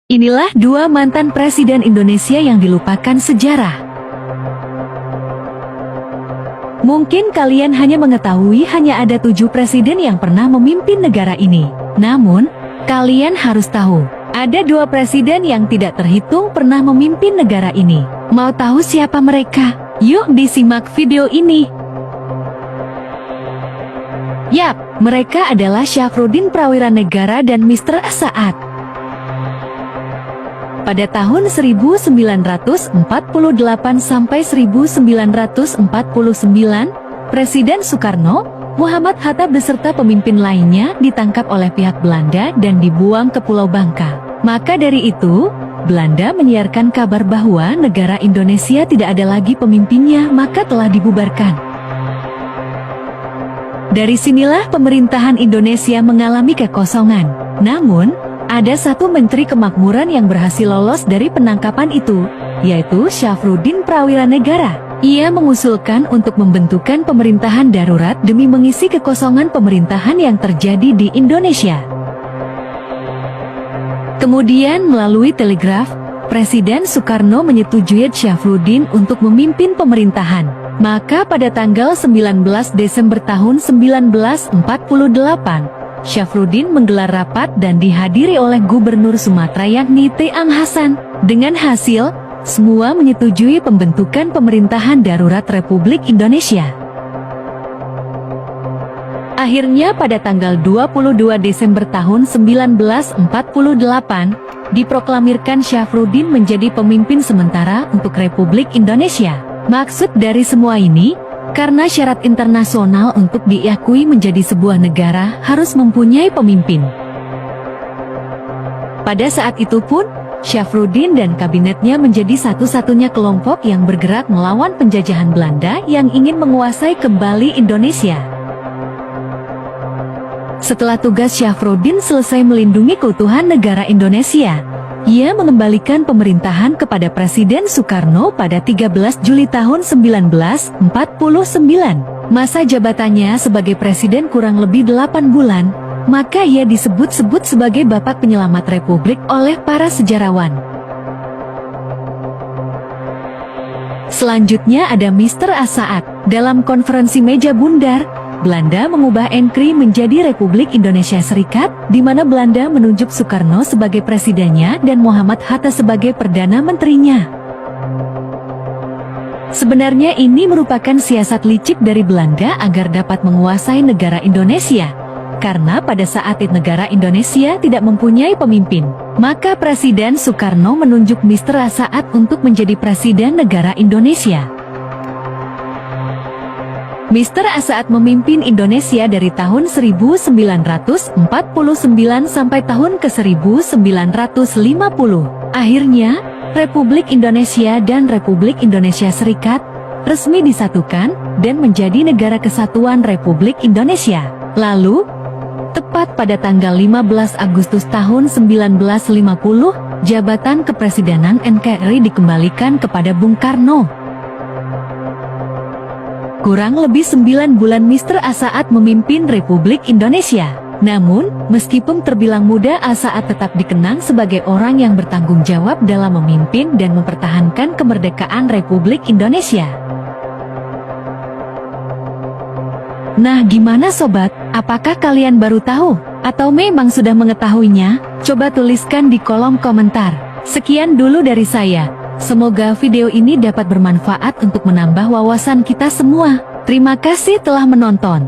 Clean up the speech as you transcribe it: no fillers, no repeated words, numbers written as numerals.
Inilah dua mantan presiden Indonesia yang dilupakan sejarah. Mungkin kalian hanya mengetahui hanya ada 7 presiden yang pernah memimpin negara ini. Namun, kalian harus tahu, ada 2 presiden yang tidak terhitung pernah memimpin negara ini. Mau tahu siapa mereka? Yuk disimak video ini. Yap, mereka adalah Syafruddin Prawiranegara dan Mr. Saat. Pada tahun 1948 sampai 1949, Presiden Soekarno, Muhammad Hatta beserta pemimpin lainnya ditangkap oleh pihak Belanda dan dibuang ke Pulau Bangka. Maka dari itu, Belanda menyiarkan kabar bahwa negara Indonesia tidak ada lagi pemimpinnya, maka telah dibubarkan. Dari sinilah pemerintahan Indonesia mengalami kekosongan. Namun, ada satu menteri kemakmuran yang berhasil lolos dari penangkapan itu, yaitu Syafruddin Prawiranegara. Ia mengusulkan untuk membentukkan pemerintahan darurat demi mengisi kekosongan pemerintahan yang terjadi di Indonesia. Kemudian melalui telegraf, Presiden Soekarno menyetujui Syafruddin untuk memimpin pemerintahan. Maka pada tanggal 19 Desember tahun 1948, Syafruddin menggelar rapat dan dihadiri oleh Gubernur Sumatera yakni T. Ang Hasan. Dengan hasil, semua menyetujui pembentukan pemerintahan darurat Republik Indonesia. Akhirnya pada tanggal 22 Desember tahun 1948, diproklamirkan Syafruddin menjadi pemimpin sementara untuk Republik Indonesia. Maksud dari semua ini, karena syarat internasional untuk diakui menjadi sebuah negara harus mempunyai pemimpin. Pada saat itu pun, Syafruddin dan kabinetnya menjadi satu-satunya kelompok yang bergerak melawan penjajahan Belanda yang ingin menguasai kembali Indonesia. Setelah tugas Syafruddin selesai melindungi keutuhan negara Indonesia, ia mengembalikan pemerintahan kepada Presiden Soekarno pada 13 Juli tahun 1949. Masa jabatannya sebagai presiden kurang lebih 8 bulan, maka ia disebut-sebut sebagai Bapak Penyelamat Republik oleh para sejarawan. Selanjutnya ada Mr. Saat. Dalam konferensi meja bundar, Belanda mengubah NKRI menjadi Republik Indonesia Serikat, di mana Belanda menunjuk Soekarno sebagai presidennya dan Muhammad Hatta sebagai perdana menterinya. Sebenarnya ini merupakan siasat licik dari Belanda agar dapat menguasai negara Indonesia. Karena pada saat itu negara Indonesia tidak mempunyai pemimpin, maka Presiden Soekarno menunjuk Mr. Saat untuk menjadi presiden negara Indonesia. Mr. Saat memimpin Indonesia dari tahun 1949 sampai tahun ke-1950. Akhirnya, Republik Indonesia dan Republik Indonesia Serikat resmi disatukan dan menjadi Negara Kesatuan Republik Indonesia. Lalu, tepat pada tanggal 15 Agustus tahun 1950, jabatan kepresidenan NKRI dikembalikan kepada Bung Karno. Kurang lebih 9 bulan Mr. Saat memimpin Republik Indonesia. Namun, meskipun terbilang muda, Saat tetap dikenang sebagai orang yang bertanggung jawab dalam memimpin dan mempertahankan kemerdekaan Republik Indonesia. Nah, gimana sobat? Apakah kalian baru tahu? Atau memang sudah mengetahuinya? Coba tuliskan di kolom komentar. Sekian dulu dari saya. Semoga video ini dapat bermanfaat untuk menambah wawasan kita semua. Terima kasih telah menonton.